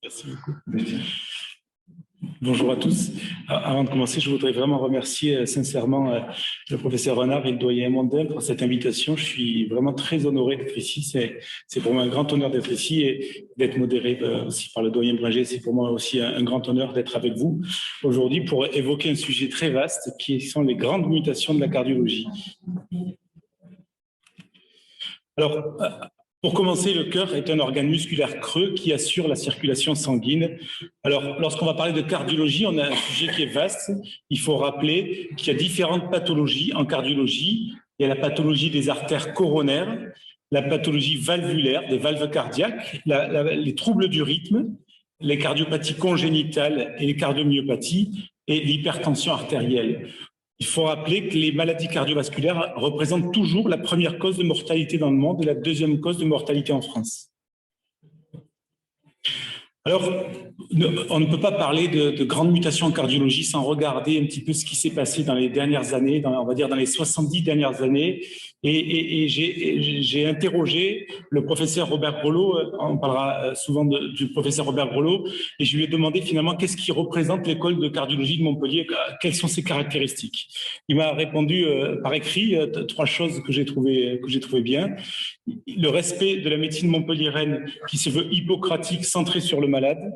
Merci beaucoup. Bonjour à tous. Avant de commencer, je voudrais vraiment remercier sincèrement le professeur Renard et le doyen Mondin pour cette invitation. Je suis vraiment très honoré d'être ici. C'est pour moi un grand honneur d'être ici et d'être modéré aussi par le doyen Bringer. C'est pour moi aussi un grand honneur d'être avec vous aujourd'hui pour évoquer un sujet très vaste qui sont les grandes mutations de la cardiologie. Alors, pour commencer, le cœur est un organe musculaire creux qui assure la circulation sanguine. Alors, lorsqu'on va parler de cardiologie, on a un sujet qui est vaste. Il faut rappeler qu'il y a différentes pathologies en cardiologie. Il y a la pathologie des artères coronaires, la pathologie valvulaire, des valves cardiaques, les troubles du rythme, les cardiopathies congénitales et les cardiomyopathies et l'hypertension artérielle. Il faut rappeler que les maladies cardiovasculaires représentent toujours la première cause de mortalité dans le monde et la deuxième cause de mortalité en France. Alors, on ne peut pas parler de grandes mutations en cardiologie sans regarder un petit peu ce qui s'est passé dans les dernières années, on va dire dans les 70 dernières années. Et j'ai interrogé le professeur Robert Grelot, on parlera souvent du professeur Robert Grelot, et je lui ai demandé finalement qu'est-ce qui représente l'école de cardiologie de Montpellier, quelles sont ses caractéristiques. Il m'a répondu par écrit trois choses que j'ai trouvé bien. Le respect de la médecine montpelliéraine qui se veut hippocratique, centrée sur le malade,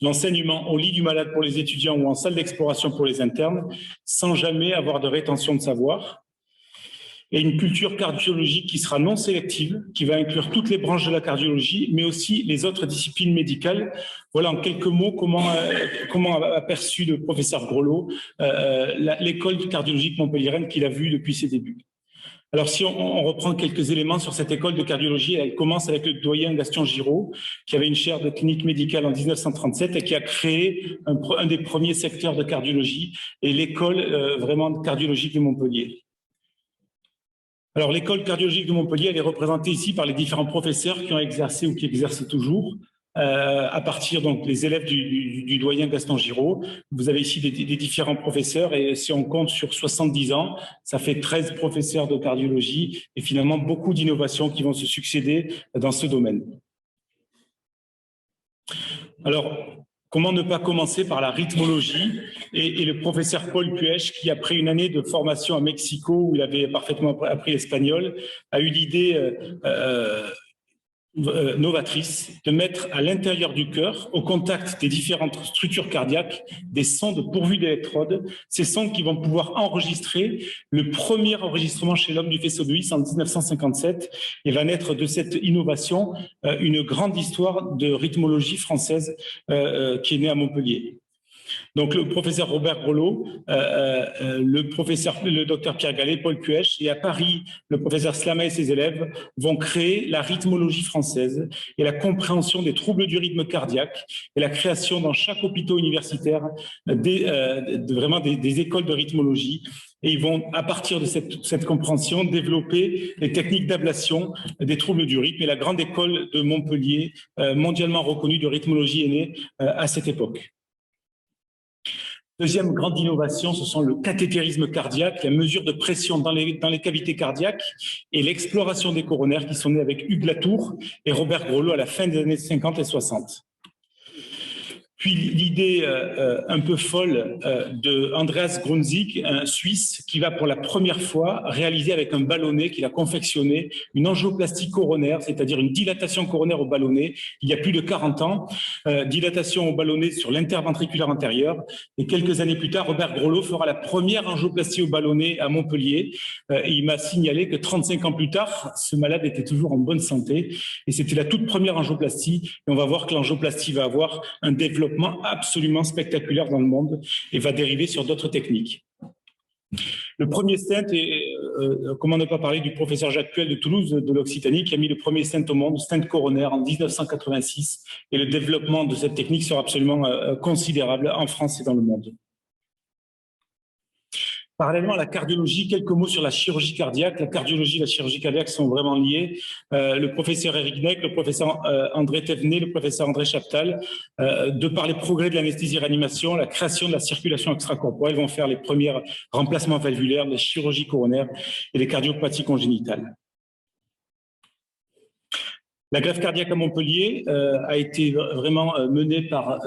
l'enseignement au lit du malade pour les étudiants ou en salle d'exploration pour les internes, sans jamais avoir de rétention de savoir, et une culture cardiologique qui sera non sélective, qui va inclure toutes les branches de la cardiologie, mais aussi les autres disciplines médicales. Voilà en quelques mots comment a perçu le professeur Grelot l'école cardiologique montpelliéraine qu'il a vue depuis ses débuts. Alors, si on reprend quelques éléments sur cette école de cardiologie, elle commence avec le doyen Gaston Giraud, qui avait une chaire de clinique médicale en 1937 et qui a créé un des premiers secteurs de cardiologie et l'école vraiment cardiologique de Montpellier. Alors, l'école cardiologique de Montpellier, elle est représentée ici par les différents professeurs qui ont exercé ou qui exercent toujours, à partir donc des élèves du doyen Gaston Giraud. Vous avez ici des différents professeurs et si on compte sur 70 ans, ça fait 13 professeurs de cardiologie et finalement beaucoup d'innovations qui vont se succéder dans ce domaine. Alors, comment ne pas commencer par la rythmologie et le professeur Paul Puech, qui après une année de formation à Mexico où il avait parfaitement appris l'espagnol, a eu l'idée novatrice de mettre à l'intérieur du cœur, au contact des différentes structures cardiaques, des sondes pourvues d'électrodes, ces sondes qui vont pouvoir enregistrer le premier enregistrement chez l'homme du faisceau de His en 1957 et va naître de cette innovation une grande histoire de rythmologie française qui est née à Montpellier. Donc, le professeur Robert Grelot, le docteur Pierre Gallet, Paul Puech, et à Paris, le professeur Slama et ses élèves vont créer la rythmologie française et la compréhension des troubles du rythme cardiaque et la création dans chaque hôpital universitaire des écoles de rythmologie. Et ils vont, à partir de cette compréhension, développer les techniques d'ablation des troubles du rythme. Et la grande école de Montpellier, mondialement reconnue de rythmologie, est née à cette époque. Deuxième grande innovation, ce sont le cathétérisme cardiaque, la mesure de pression dans les cavités cardiaques et l'exploration des coronaires qui sont nés avec Hugues Latour et Robert Grelot à la fin des années 50 et 60. Puis l'idée un peu folle de Andreas Grunzig, un Suisse, qui va pour la première fois réaliser avec un ballonnet qu'il a confectionné une angioplastie coronaire, c'est-à-dire une dilatation coronaire au ballonnet, il y a plus de 40 ans, dilatation au ballonnet sur l'interventriculaire antérieur. Et quelques années plus tard, Robert Grelot fera la première angioplastie au ballonnet à Montpellier. Et il m'a signalé que 35 ans plus tard, ce malade était toujours en bonne santé. Et c'était la toute première angioplastie. Et on va voir que l'angioplastie va avoir un développement absolument spectaculaire dans le monde et va dériver sur d'autres techniques. Le premier stent, comment ne pas parler du professeur Jacques Puel de Toulouse, de l'Occitanie, qui a mis le premier stent au monde, stent coronaire, en 1986. Et le développement de cette technique sera absolument considérable en France et dans le monde. Parallèlement à la cardiologie, quelques mots sur la chirurgie cardiaque. La cardiologie et la chirurgie cardiaque sont vraiment liées. Le professeur Eric Neck, le professeur André Thévenet, le professeur André Chaptal, de par les progrès de l'anesthésie-réanimation, la création de la circulation extracorporelle, vont faire les premiers remplacements valvulaires, les chirurgies coronaires et les cardiopathies congénitales. La greffe cardiaque à Montpellier a été vraiment menée par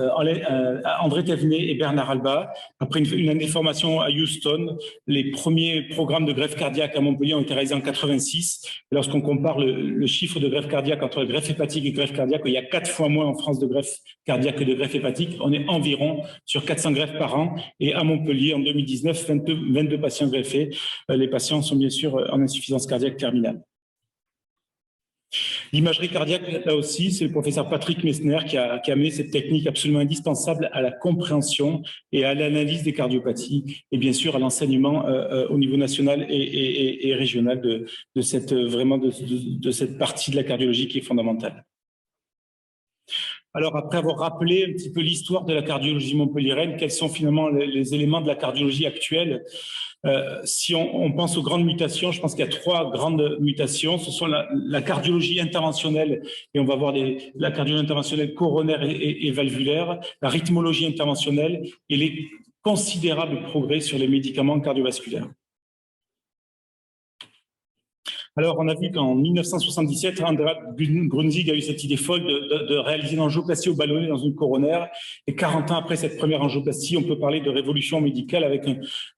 André Thévenet et Bernard Alba. Après une année de formation à Houston, les premiers programmes de greffe cardiaque à Montpellier ont été réalisés en 86. Et lorsqu'on compare le chiffre de greffe cardiaque entre greffe hépatique et greffe cardiaque, il y a 4 fois moins en France de greffe cardiaque que de greffe hépatique. On est environ sur 400 greffes par an. Et à Montpellier, en 2019, 22 patients greffés. Les patients sont bien sûr en insuffisance cardiaque terminale. L'imagerie cardiaque, là aussi, c'est le professeur Patrick Messner qui a amené cette technique absolument indispensable à la compréhension et à l'analyse des cardiopathies et bien sûr à l'enseignement au niveau national et régional de cette partie de la cardiologie qui est fondamentale. Alors, après avoir rappelé un petit peu l'histoire de la cardiologie montpelliéraine, quels sont finalement les éléments de la cardiologie actuelle? Si on pense aux grandes mutations, je pense qu'il y a 3 grandes mutations. Ce sont la cardiologie interventionnelle, et on va voir la cardiologie interventionnelle coronaire et valvulaire, la rythmologie interventionnelle et les considérables progrès sur les médicaments cardiovasculaires. Alors, on a vu qu'en 1977, André Grünzig a eu cette idée folle de réaliser une angioplastie au ballonnet dans une coronaire. Et 40 ans après cette première angioplastie, on peut parler de révolution médicale avec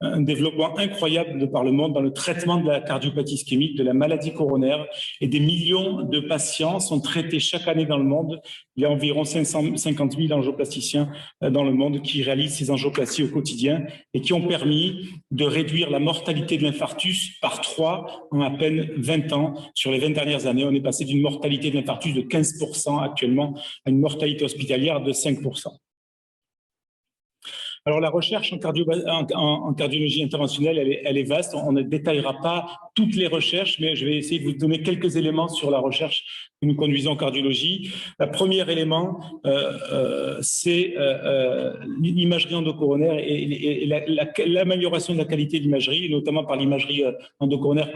un développement incroyable de par le monde dans le traitement de la cardiopathie ischémique, de la maladie coronaire. Et des millions de patients sont traités chaque année dans le monde. Il y a environ 550 000 angioplasticiens dans le monde qui réalisent ces angioplasties au quotidien et qui ont permis de réduire la mortalité de l'infarctus par 3 en à peine 20 ans. Sur les 20 dernières années, on est passé d'une mortalité de l'infarctus de 15% actuellement à une mortalité hospitalière de 5%. Alors, la recherche en cardiologie interventionnelle, elle est vaste. On ne détaillera pas toutes les recherches, mais je vais essayer de vous donner quelques éléments sur la recherche que nous conduisons en cardiologie. Le premier élément, c'est l'imagerie endocoronaire et l'amélioration de la qualité de l'imagerie, notamment par l'imagerie endocoronaire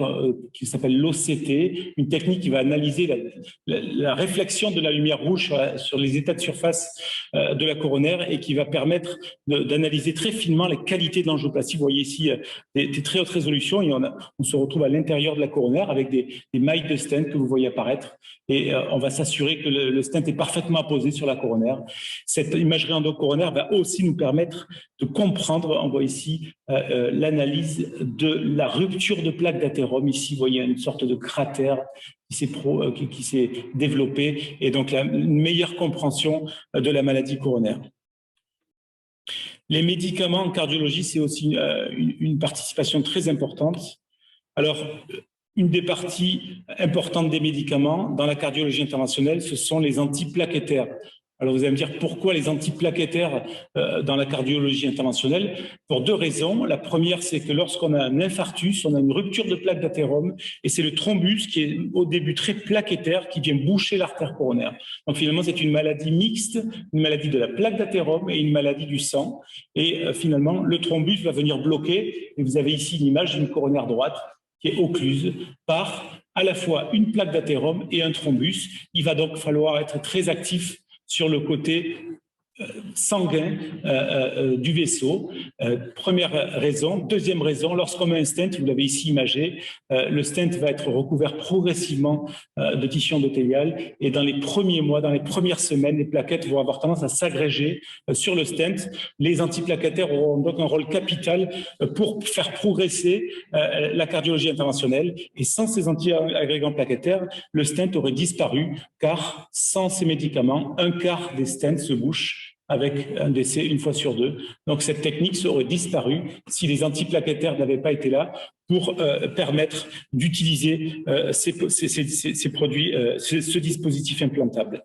qui s'appelle l'OCT, une technique qui va analyser la réflexion de la lumière rouge sur les états de surface de la coronaire et qui va permettre d'analyser très finement les qualités de l'angioplastie. Vous voyez ici des très hautes résolutions et on se retrouve à l'intérieur de la coronaire avec des mailles de stent que vous voyez apparaître. Et on va s'assurer que le stent est parfaitement apposé sur la coronaire. Cette imagerie endocoronaire va aussi nous permettre de comprendre, on voit ici l'analyse de la rupture de plaque d'athérome. Ici, vous voyez une sorte de cratère qui s'est développé et donc une meilleure compréhension de la maladie coronaire. Les médicaments en cardiologie, c'est aussi une participation très importante. Alors, une des parties importantes des médicaments dans la cardiologie interventionnelle, ce sont les antiplaquettaires. Alors, vous allez me dire pourquoi les antiplaquettaires dans la cardiologie interventionnelle? Pour 2 raisons. La première, c'est que lorsqu'on a un infarctus, on a une rupture de plaque d'athérome et c'est le thrombus qui est au début très plaquettaire qui vient boucher l'artère coronaire. Donc, finalement, c'est une maladie mixte, une maladie de la plaque d'athérome et une maladie du sang. Et finalement, le thrombus va venir bloquer. Et vous avez ici une image d'une coronaire droite qui est occluse par à la fois une plaque d'athérome et un thrombus. Il va donc falloir être très actif sur le côté sanguin du vaisseau. Première raison. Deuxième raison, lorsqu'on met un stent, vous l'avez ici imagé, le stent va être recouvert progressivement de tissu endothélial et dans les premiers mois, dans les premières semaines, les plaquettes vont avoir tendance à s'agréger sur le stent. Les antiplaquettaires auront donc un rôle capital pour faire progresser la cardiologie interventionnelle et sans ces anti-agrégants plaquettaires, le stent aurait disparu car sans ces médicaments, 1/4 des stents se bouchent avec un décès 1 fois sur 2. Donc, cette technique aurait disparu si les antiplaquettaires n'avaient pas été là pour permettre d'utiliser ces produits, ce dispositif implantable.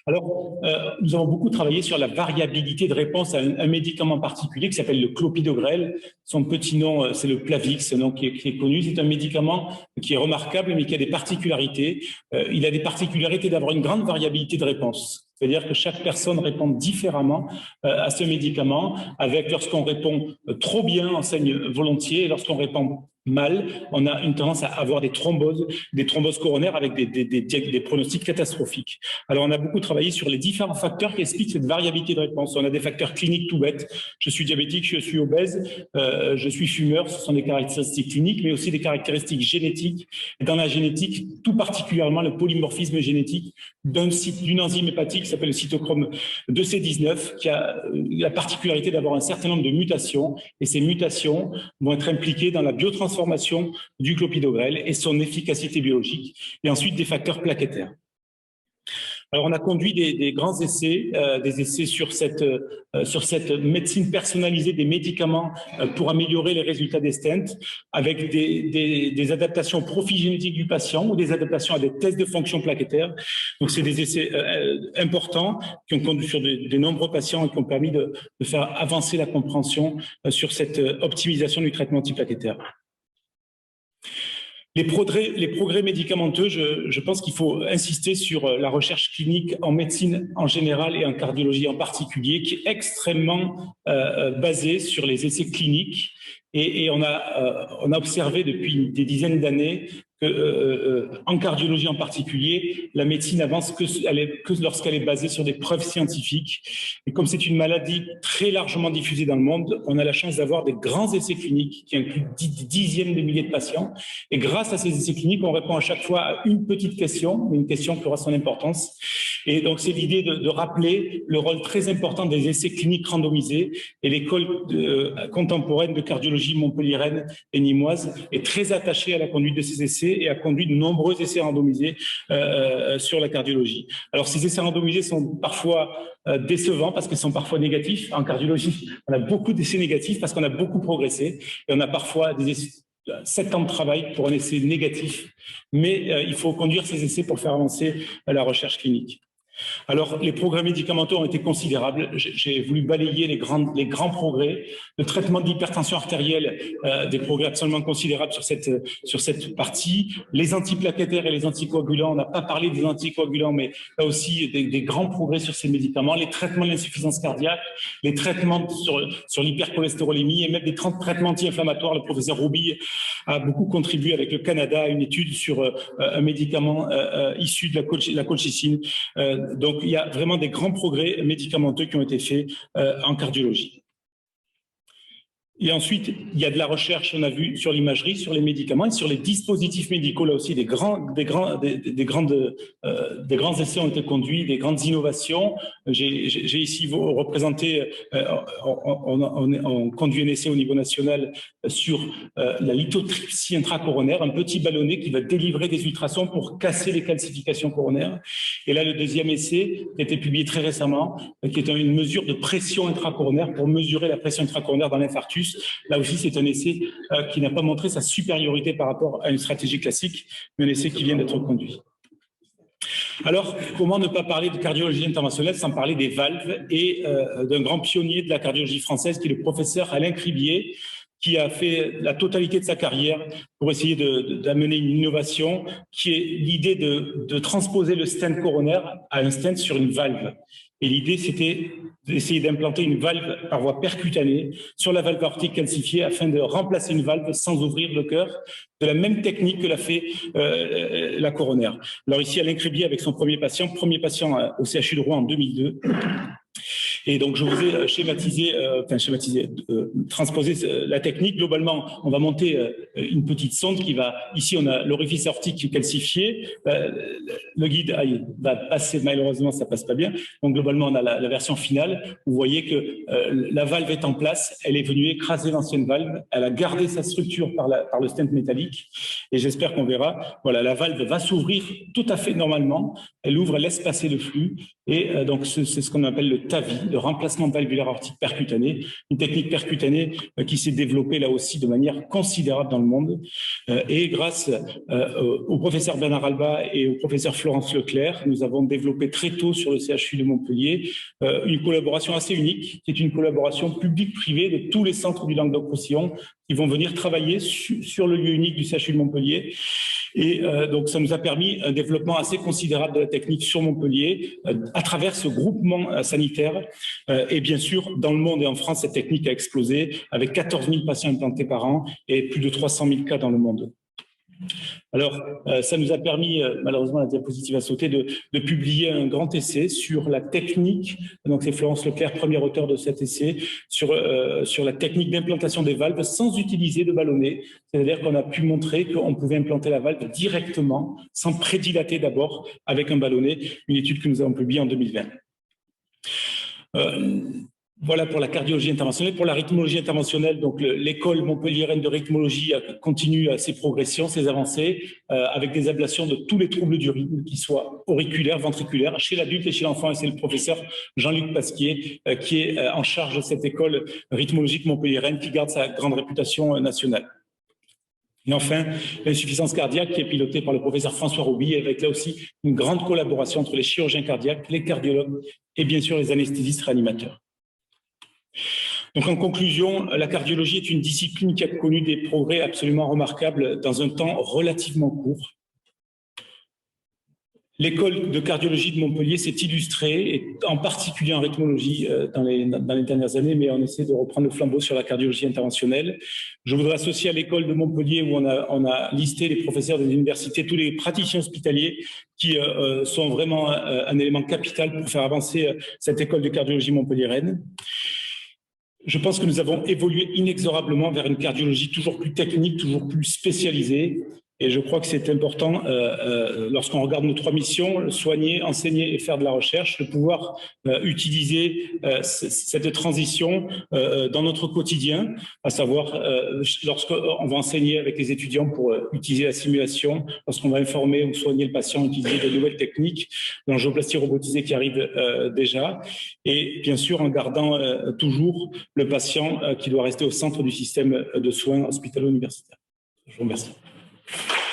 Alors, nous avons beaucoup travaillé sur la variabilité de réponse à un médicament particulier qui s'appelle le clopidogrel. Son petit nom, c'est le Plavix, un nom qui est connu. C'est un médicament qui est remarquable, mais qui a des particularités. Il a des particularités d'avoir une grande variabilité de réponse. C'est-à-dire que chaque personne répond différemment à ce médicament, avec lorsqu'on répond trop bien, on saigne volontiers, et lorsqu'on répond mal, on a une tendance à avoir des thromboses coronaires avec des pronostics catastrophiques. Alors, on a beaucoup travaillé sur les différents facteurs qui expliquent cette variabilité de réponse. On a des facteurs cliniques tout bêtes. Je suis diabétique, je suis obèse, je suis fumeur. Ce sont des caractéristiques cliniques, mais aussi des caractéristiques génétiques. Et dans la génétique, tout particulièrement le polymorphisme génétique d'une enzyme hépatique qui s'appelle le cytochrome 2C19, qui a la particularité d'avoir un certain nombre de mutations. Et ces mutations vont être impliquées dans la biotransformation du clopidogrel et son efficacité biologique, et ensuite des facteurs plaquettaires. Alors, on a conduit des grands essais, des essais sur cette médecine personnalisée des médicaments pour améliorer les résultats des stents, avec des adaptations au profil génétique du patient ou des adaptations à des tests de fonction plaquettaire. Donc, c'est des essais importants qui ont conduit sur de nombreux patients et qui ont permis de faire avancer la compréhension sur cette optimisation du traitement antiplaquettaire. Les progrès médicamenteux, je pense qu'il faut insister sur la recherche clinique en médecine en général et en cardiologie en particulier, qui est extrêmement basée sur les essais cliniques. Et on a observé depuis des dizaines d'années en cardiologie en particulier, la médecine avance que lorsqu'elle est basée sur des preuves scientifiques. Et comme c'est une maladie très largement diffusée dans le monde, on a la chance d'avoir des grands essais cliniques qui incluent des dizaines de milliers de patients. Et grâce à ces essais cliniques, on répond à chaque fois à une petite question, mais une question qui aura son importance. Et donc, c'est l'idée de rappeler le rôle très important des essais cliniques randomisés. Et l'école contemporaine de cardiologie montpelliéraine et nîmoise est très attachée à la conduite de ces essais et a conduit de nombreux essais randomisés sur la cardiologie. Alors, ces essais randomisés sont parfois décevants parce qu'ils sont parfois négatifs. En cardiologie, on a beaucoup d'essais négatifs parce qu'on a beaucoup progressé. Et on a parfois 7 ans de travail pour un essai négatif. Mais il faut conduire ces essais pour faire avancer la recherche clinique. Alors, les progrès médicamenteux ont été considérables. J'ai voulu balayer les grands progrès. Le traitement de l'hypertension artérielle, des progrès absolument considérables sur cette partie. Les antiplaquettaires et les anticoagulants, on n'a pas parlé des anticoagulants, mais là aussi des grands progrès sur ces médicaments. Les traitements de l'insuffisance cardiaque, les traitements sur l'hypercholestérolémie et même des traitements anti-inflammatoires. Le professeur Roubi a beaucoup contribué avec le Canada à une étude sur un médicament issu de la colchicine. Donc, il y a vraiment des grands progrès médicamenteux qui ont été faits en cardiologie. Et ensuite, il y a de la recherche, on a vu, sur l'imagerie, sur les médicaments et sur les dispositifs médicaux. Là aussi, des grands essais ont été conduits, des grandes innovations. J'ai ici représenté, on conduit un essai au niveau national sur la lithotripsie intracoronaire, un petit ballonnet qui va délivrer des ultrasons pour casser les calcifications coronaires. Et là, le deuxième essai qui a été publié très récemment, qui est une mesure de pression intracoronaire pour mesurer la pression intracoronaire dans l'infarctus. Là aussi, c'est un essai qui n'a pas montré sa supériorité par rapport à une stratégie classique, mais un essai qui vient d'être conduit. Alors, comment ne pas parler de cardiologie interventionnelle sans parler des valves et d'un grand pionnier de la cardiologie française qui est le professeur Alain Cribier, qui a fait la totalité de sa carrière pour essayer d'amener une innovation qui est l'idée de transposer le stent coronaire à un stent sur une valve. Et l'idée, c'était d'essayer d'implanter une valve par voie percutanée sur la valve aortique calcifiée afin de remplacer une valve sans ouvrir le cœur, de la même technique que l'a fait la coronaire. Alors ici, Alain Cribier avec son premier patient au CHU de Rouen en 2002. Et donc, je vous ai transposé la technique. Globalement, on va monter une petite sonde qui va, ici, on a l'orifice aortique qui est calcifié. Le guide va passer, malheureusement, ça passe pas bien. Donc, globalement, on a la version finale. Vous voyez que la valve est en place. Elle est venue écraser l'ancienne valve. Elle a gardé sa structure par le stent métallique. Et j'espère qu'on verra. Voilà, la valve va s'ouvrir tout à fait normalement. Elle ouvre, elle laisse passer le flux. Et donc, c'est ce qu'on appelle le TAVI, le remplacement valvulaire aortique percutané, une technique percutanée qui s'est développée là aussi de manière considérable dans le monde. Et grâce au professeur Bernard Alba et au professeur Florence Leclerc, nous avons développé très tôt sur le CHU de Montpellier une collaboration assez unique, qui est une collaboration publique-privée de tous les centres du Languedoc-Roussillon qui vont venir travailler sur le lieu unique du CHU de Montpellier. Et donc, ça nous a permis un développement assez considérable de la technique sur Montpellier à travers ce groupement sanitaire. Et bien sûr, dans le monde et en France, cette technique a explosé avec 14 000 patients implantés par an et plus de 300 000 cas dans le monde. Alors, ça nous a permis, malheureusement la diapositive a sauté, de publier un grand essai sur la technique, donc c'est Florence Leclerc, premier auteur de cet essai, sur la technique d'implantation des valves sans utiliser de ballonnet, c'est-à-dire qu'on a pu montrer qu'on pouvait implanter la valve directement, sans prédilater d'abord avec un ballonnet, une étude que nous avons publiée en 2020. Voilà pour la cardiologie interventionnelle. Pour la rythmologie interventionnelle, donc l'école montpelliéraine de rythmologie continue ses progressions, ses avancées, avec des ablations de tous les troubles du rythme, qu'ils soient auriculaires, ventriculaires, chez l'adulte et chez l'enfant. Et c'est le professeur Jean-Luc Pasquier qui est en charge de cette école rythmologique montpelliéraine qui garde sa grande réputation nationale. Et enfin, l'insuffisance cardiaque qui est pilotée par le professeur François Rouby, avec là aussi une grande collaboration entre les chirurgiens cardiaques, les cardiologues et bien sûr les anesthésistes réanimateurs. Donc en conclusion, la cardiologie est une discipline qui a connu des progrès absolument remarquables dans un temps relativement court. L'école de cardiologie de Montpellier s'est illustrée, et en particulier en rythmologie dans les dernières années, mais on essaie de reprendre le flambeau sur la cardiologie interventionnelle. Je voudrais associer à l'école de Montpellier, où on a listé les professeurs des universités, tous les praticiens hospitaliers qui sont vraiment un élément capital pour faire avancer cette école de cardiologie montpelliéraine. Je pense que nous avons évolué inexorablement vers une cardiologie toujours plus technique, toujours plus spécialisée. Et je crois que c'est important, lorsqu'on regarde nos trois missions, loigner, enseigner et faire de la recherche, de pouvoir utiliser cette transition dans notre quotidien, à savoir lorsqu'on va enseigner avec les étudiants pour utiliser la simulation, lorsqu'on va informer ou soigner le patient, utiliser de nouvelles techniques, l'angioplastie robotisée qui arrive déjà, et bien sûr en gardant toujours le patient qui doit rester au centre du système de soins hospitalo-universitaire. Je vous remercie.